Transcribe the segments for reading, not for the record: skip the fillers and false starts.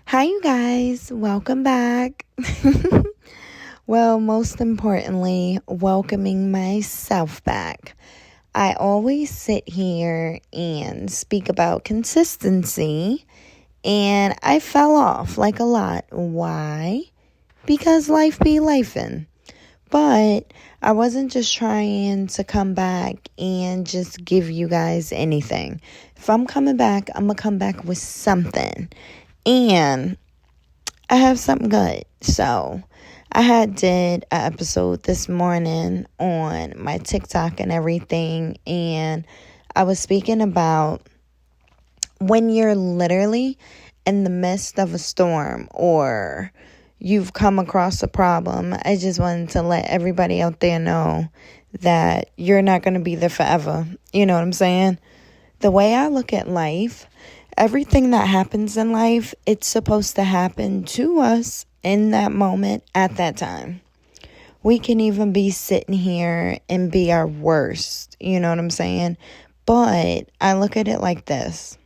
Hi, you guys. Welcome back. Well, most importantly, welcoming myself back. I always sit here and speak about consistency, and I fell off like a lot. Why? Because life be lifing. But I wasn't just trying to come back and just give you guys anything. If I'm coming back, I'm going to come back with something. And I have something good. So I did an episode this morning on my TikTok and everything. And I was speaking about when you're literally in the midst of a storm or you've come across a problem. I just wanted to let everybody out there know that you're not going to be there forever. You know what I'm saying? The way I look at life, everything that happens in life, it's supposed to happen to us in that moment at that time. We can even be sitting here and be our worst. You know what I'm saying? But I look at it like this.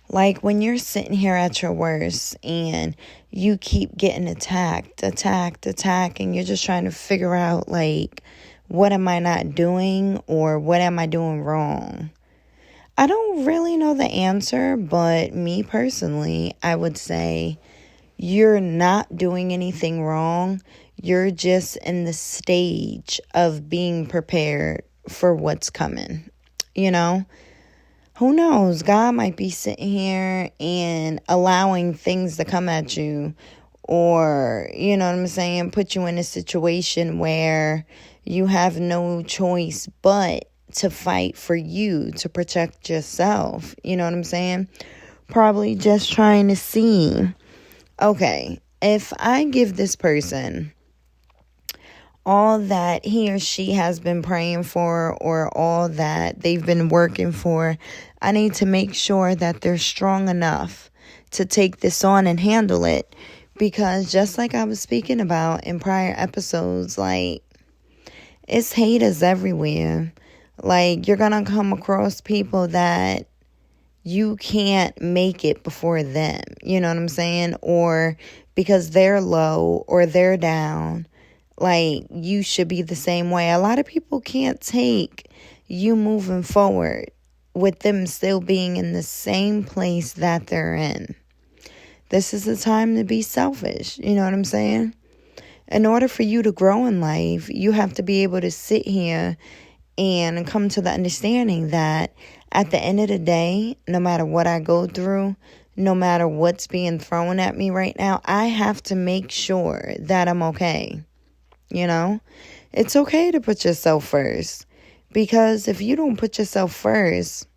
Like when you're sitting here at your worst and you keep getting attacked, and you're just trying to figure out like, what am I not doing or what am I doing wrong? I don't really know the answer, but me personally, I would say you're not doing anything wrong. You're just in the stage of being prepared for what's coming. You know, who knows? God might be sitting here and allowing things to come at you, or, you know what I'm saying, put you in a situation where you have no choice but to fight for you, to protect yourself. You know what I'm saying? Probably just trying to see, okay, if I give this person all that he or she has been praying for or all that they've been working for, I need to make sure that they're strong enough to take this on and handle it. Because just like I was speaking about in prior episodes, like, it's haters everywhere. Like, you're going to come across people that you can't make it before them. You know what I'm saying? Or because they're low or they're down, like, you should be the same way. A lot of people can't take you moving forward with them still being in the same place that they're in. This is the time to be selfish. You know what I'm saying? In order for you to grow in life, you have to be able to sit here and come to the understanding that at the end of the day, no matter what I go through, no matter what's being thrown at me right now, I have to make sure that I'm okay. You know, it's okay to put yourself first, because if you don't put yourself first,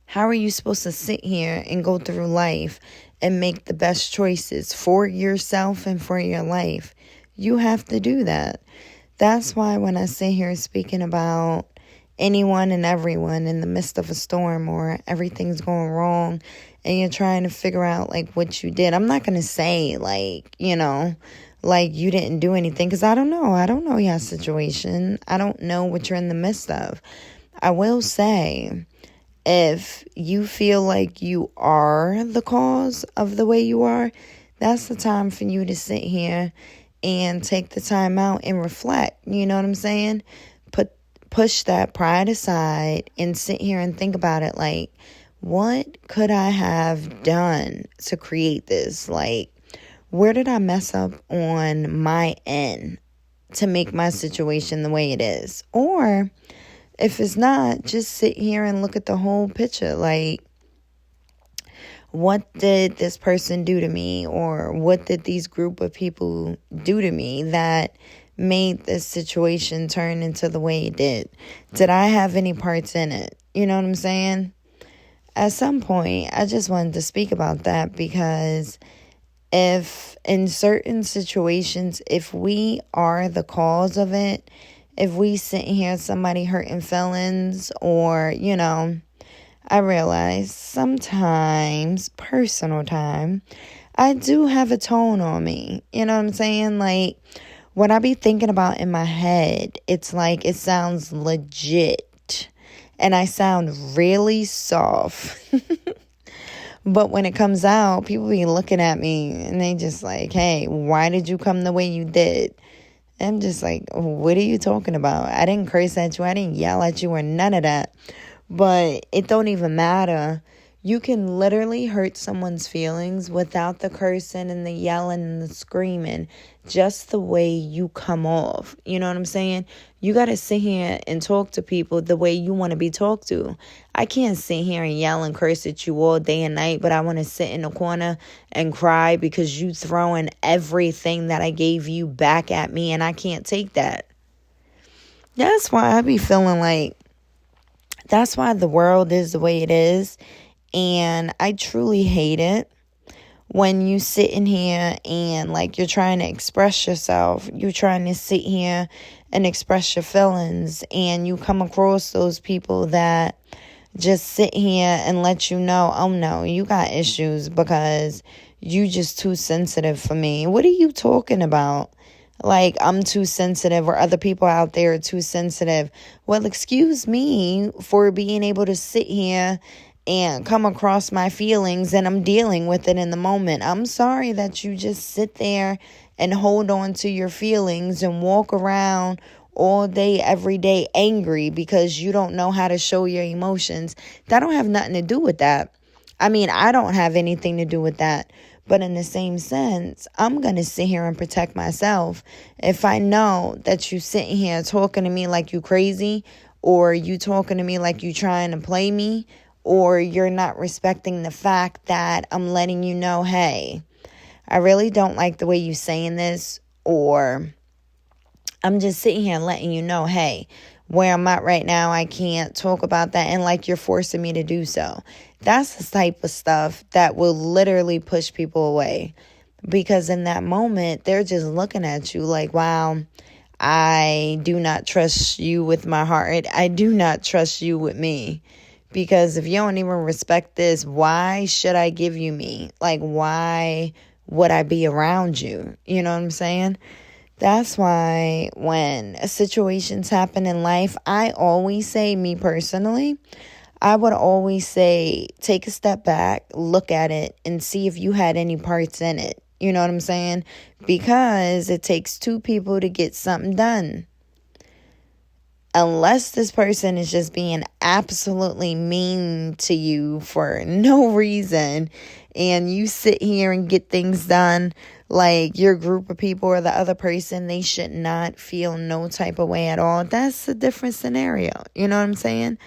how are you supposed to sit here and go through life and make the best choices for yourself and for your life? You have to do that. That's why when I sit here speaking about anyone and everyone in the midst of a storm or everything's going wrong and you're trying to figure out like what you did, I'm not going to say like, you know, like you didn't do anything, because I don't know. I don't know your situation. I don't know what you're in the midst of. I will say, if you feel like you are the cause of the way you are, that's the time for you to sit here and take the time out and reflect. You know what I'm saying? Push that pride aside and sit here and think about it. Like, what could I have done to create this? Like, where did I mess up on my end to make my situation the way it is? Or if it's not, just sit here and look at the whole picture. Like, what did this person do to me? Or what did these group of people do to me that made this situation turn into the way it did? Did I have any parts in it? You know what I'm saying? At some point, I just wanted to speak about that, because if in certain situations, if we are the cause of it, if we sit here, somebody hurting feelings, or, you know, I realize sometimes, personal time, I do have a tone on me. You know what I'm saying? Like, what I be thinking about in my head, it's like it sounds legit. And I sound really soft. But when it comes out, people be looking at me and they just like, hey, why did you come the way you did? I'm just like, what are you talking about? I didn't curse at you. I didn't yell at you or none of that. But it don't even matter. You can literally hurt someone's feelings without the cursing and the yelling and the screaming, just the way you come off. You know what I'm saying? You got to sit here and talk to people the way you want to be talked to. I can't sit here and yell and curse at you all day and night, but I want to sit in the corner and cry because you throwing everything that I gave you back at me, and I can't take that. That's why I be feeling like that's why the world is the way it is. And I truly hate it when you sit in here and like you're trying to express yourself. You're trying to sit here and express your feelings, and you come across those people that just sit here and let you know, oh no, you got issues because you just too sensitive for me. What are you talking about? Like, I'm too sensitive, or other people out there are too sensitive. Well, excuse me for being able to sit here and come across my feelings, and I'm dealing with it in the moment. I'm sorry that you just sit there and hold on to your feelings and walk around all day, every day angry because you don't know how to show your emotions. That don't have nothing to do with that. I mean, I don't have anything to do with that. But in the same sense, I'm going to sit here and protect myself. If I know that you sitting here talking to me like you crazy, or you talking to me like you trying to play me, or you're not respecting the fact that I'm letting you know, hey, I really don't like the way you saying this, or I'm just sitting here and letting you know, hey, where I'm at right now, I can't talk about that, and like you're forcing me to do so. That's the type of stuff that will literally push people away, because in that moment, they're just looking at you like, wow, I do not trust you with my heart. I do not trust you with me. Because if you don't even respect this, why should I give you me? Like, why would I be around you? You know what I'm saying? That's why when situations happen in life, I always say, me personally, I would always say, take a step back, look at it, and see if you had any parts in it. You know what I'm saying? Because it takes two people to get something done. Unless this person is just being absolutely mean to you for no reason, and you sit here and get things done, like your group of people or the other person, they should not feel no type of way at all. That's a different scenario. You know what I'm saying?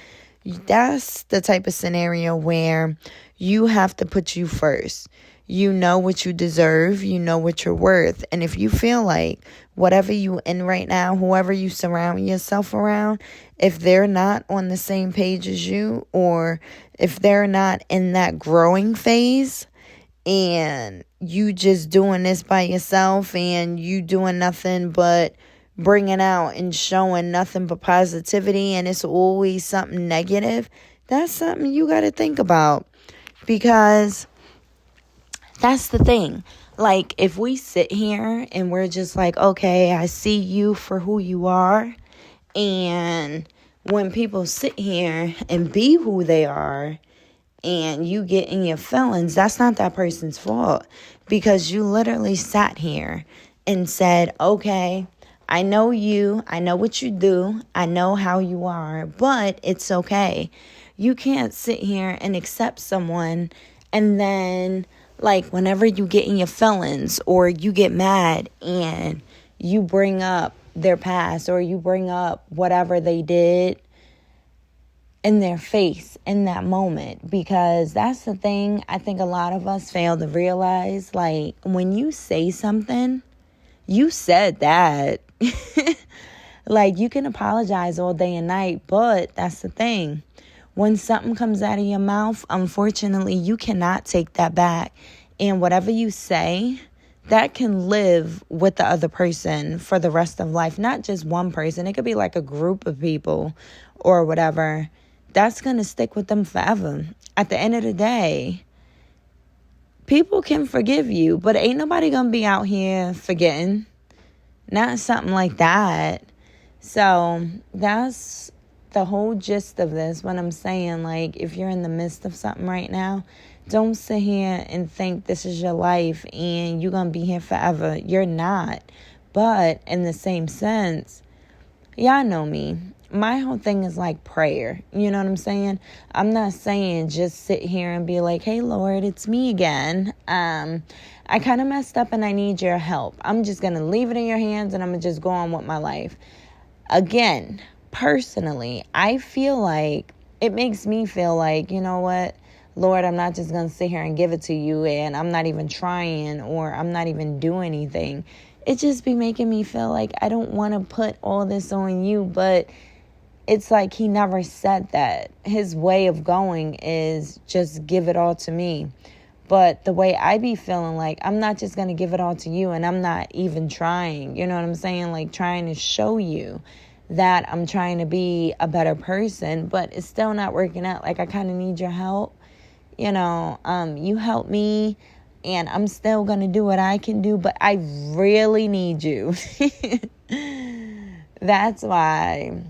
That's the type of scenario where you have to put you first. You know what you deserve. You know what you're worth. And if you feel like whatever you in right now, whoever you surround yourself around, if they're not on the same page as you, or if they're not in that growing phase, and you just doing this by yourself, and you doing nothing but bringing out and showing nothing but positivity, and it's always something negative, that's something you got to think about. Because that's the thing. Like, if we sit here and we're just like, okay, I see you for who you are. And when people sit here and be who they are, and you get in your feelings, that's not that person's fault. Because you literally sat here and said, okay, I know you, I know what you do, I know how you are, but it's okay. You can't sit here and accept someone, and then, like, whenever you get in your feelings or you get mad and you bring up their past, or you bring up whatever they did in their face in that moment. Because that's the thing I think a lot of us fail to realize. Like, when you say something, you said that. Like, you can apologize all day and night, but that's the thing. When something comes out of your mouth, unfortunately, you cannot take that back. And whatever you say, that can live with the other person for the rest of life. Not just one person. It could be like a group of people or whatever. That's going to stick with them forever. At the end of the day, people can forgive you, but ain't nobody going to be out here forgetting. Not something like that. So that's the whole gist of this. When I'm saying, like, if you're in the midst of something right now, Don't sit here and think this is your life and you're going to be here forever. You're not. But in the same sense, y'all know me. My whole thing is like prayer. You know what I'm saying? I'm not saying just sit here and be like, hey, Lord, it's me again. I kind of messed up and I need your help. I'm just going to leave it in your hands and I'm going to just go on with my life. Again, personally, I feel like it makes me feel like, you know what, Lord, I'm not just going to sit here and give it to you and I'm not even trying or I'm not even doing anything. It just be making me feel like I don't want to put all this on you, but it's like he never said that. His way of going is just give it all to me. But the way I be feeling like I'm not just going to give it all to you and I'm not even trying, you know what I'm saying? Like trying to show you that I'm trying to be a better person, but it's still not working out. Like I kind of need your help. You know, you help me and I'm still going to do what I can do, but I really need you. That's why,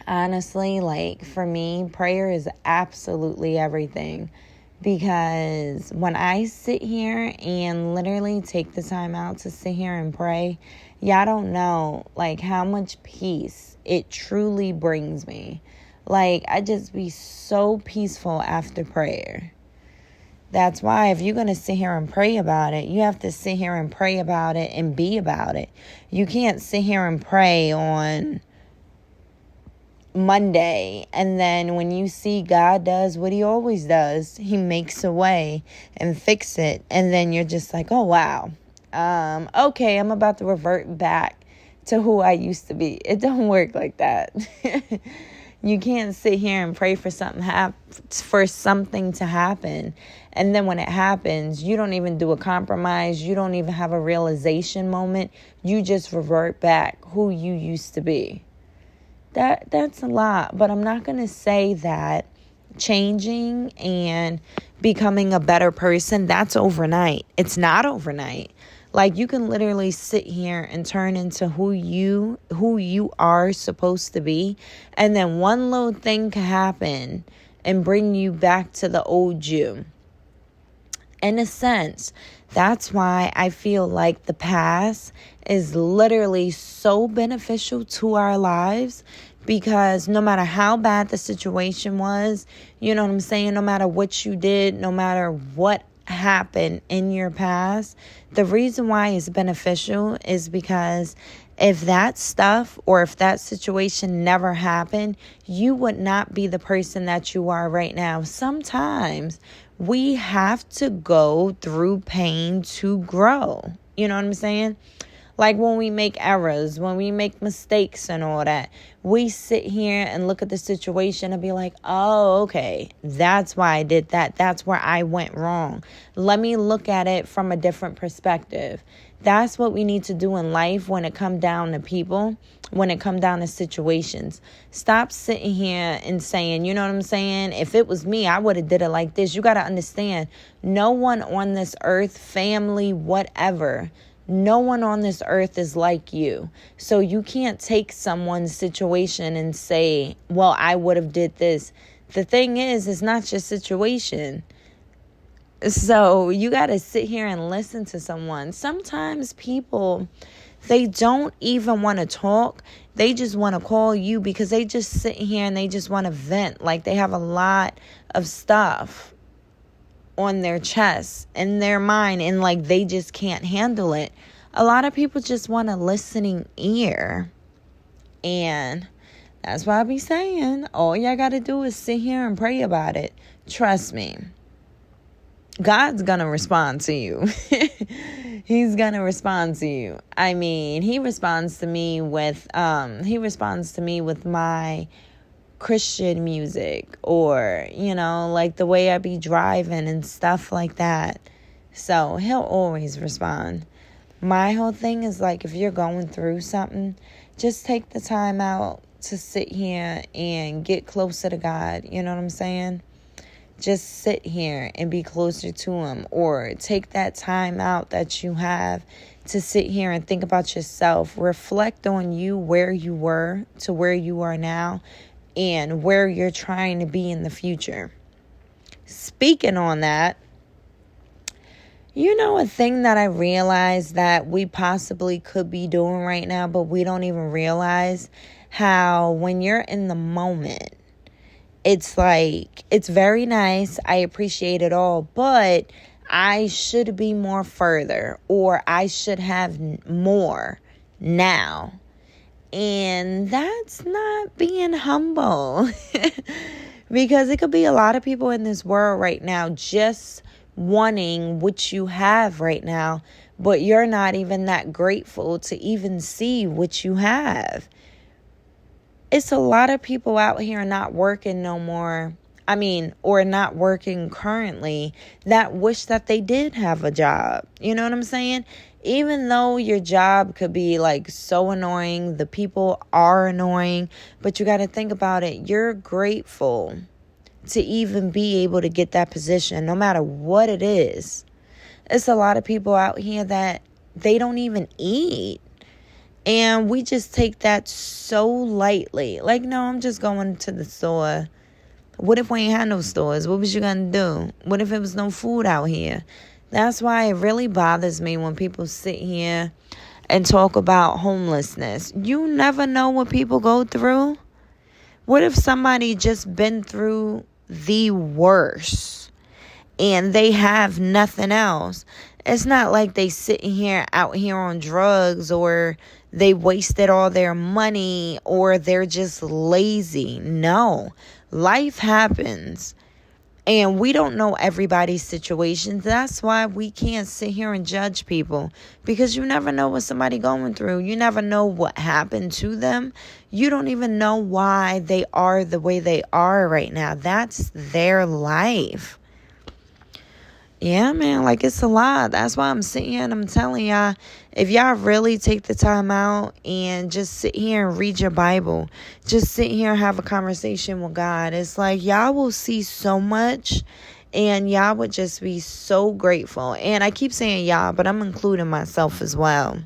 honestly, like for me, prayer is absolutely everything. Because when I sit here and literally take the time out to sit here and pray, y'all don't know like how much peace it truly brings me. Like I just be so peaceful after prayer. That's why if you're going to sit here and pray about it, you have to sit here and pray about it and be about it. You can't sit here and pray on Monday and then when you see God does what he always does, he makes a way and fix it, and then you're just like, oh wow, okay, I'm about to revert back to who I used to be. It don't work like that. You can't sit here and pray for something to happen, and then when it happens, you don't even do a compromise, you don't even have a realization moment, you just revert back who you used to be. That's a lot, but I'm not going to say that changing and becoming a better person, that's overnight. It's not overnight. Like you can literally sit here and turn into who you are supposed to be, and then one little thing can happen and bring you back to the old you. In a sense, that's why I feel like the past is literally so beneficial to our lives, because no matter how bad the situation was, you know what I'm saying, no matter what you did, no matter what happened in your past, the reason why it's beneficial is because if that stuff or if that situation never happened, you would not be the person that you are right now. Sometimes we have to go through pain to grow. You know what I'm saying? Like when we make errors, when we make mistakes and all that, we sit here and look at the situation and be like, oh, okay, that's why I did that. That's where I went wrong. Let me look at it from a different perspective. That's what we need to do in life when it comes down to people, when it comes down to situations. Stop sitting here and saying, you know what I'm saying? If it was me, I would have did it like this. You got to understand, no one on this earth, family, whatever, no one on this earth is like you. So you can't take someone's situation and say, well, I would have did this. The thing is, it's not your situation. So you got to sit here and listen to someone. Sometimes people, they don't even want to talk. They just want to call you because they just sit here and they just want to vent. Like they have a lot of stuff on their chest, in their mind, and like they just can't handle it. A lot of people just want a listening ear. And that's why I be saying, all y'all got to do is sit here and pray about it. Trust me. God's going to respond to you. He's going to respond to you. I mean, he responds to me with my Christian music, or, you know, like the way I be driving and stuff like that. So he'll always respond. My whole thing is like, if you're going through something, just take the time out to sit here and get closer to God. You know what I'm saying? Just sit here and be closer to him, or take that time out that you have to sit here and think about yourself. Reflect on you, where you were to where you are now, and where you're trying to be in the future. speaking on that, a thing that I realized that we possibly could be doing right now, but we don't even realize how when you're in the moment, it's like, it's very nice. I appreciate it all, but I should be more further, or I should have more now. And that's not being humble because it could be a lot of people in this world right now just wanting what you have right now, but you're not even that grateful to even see what you have. It's a lot of people out here not working no more. Or not working currently, that wish that they did have a job. You know what I'm saying? Even though your job could be like so annoying, the people are annoying, but you got to think about it. You're grateful to even be able to get that position, no matter what it is. It's a lot of people out here that they don't even eat. And we just take that so lightly. Like, no, I'm just going to the store. What if we ain't had no stores? What was you going to do? What if it was no food out here? That's why it really bothers me when people sit here and talk about homelessness. You never know what people go through. What if somebody just been through the worst and they have nothing else? It's not like they sitting here out here on drugs, or they wasted all their money, or they're just lazy. No. Life happens, and we don't know everybody's situations. That's why we can't sit here and judge people, because you never know what somebody going through. You never know what happened to them. You don't even know why they are the way they are right now. That's their life. Yeah, man, like, it's a lot. That's why I'm sitting here and I'm telling y'all, if y'all really take the time out and just sit here and read your Bible, just sit here and have a conversation with God, it's like y'all will see so much, and y'all would just be so grateful. And I keep saying y'all, but I'm including myself as well.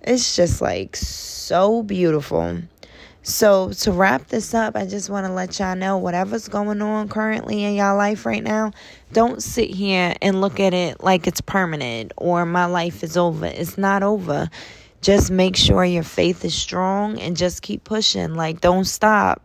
It's just like so beautiful. So to wrap this up, I just want to let y'all know, whatever's going on currently in y'all life right now, don't sit here and look at it like it's permanent or my life is over. It's not over. Just make sure your faith is strong and just keep pushing. Like, don't stop.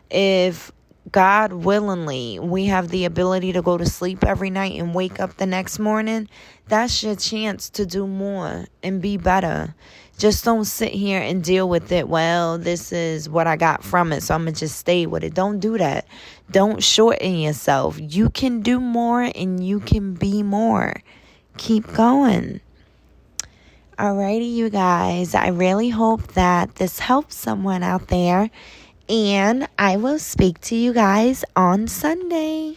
If God willingly, we have the ability to go to sleep every night and wake up the next morning, that's your chance to do more and be better. Just don't sit here and deal with it. Well, this is what I got from it, so I'm going to just stay with it. Don't do that. Don't shorten yourself. You can do more and you can be more. Keep going. Alrighty, you guys. I really hope that this helps someone out there. And I will speak to you guys on Sunday.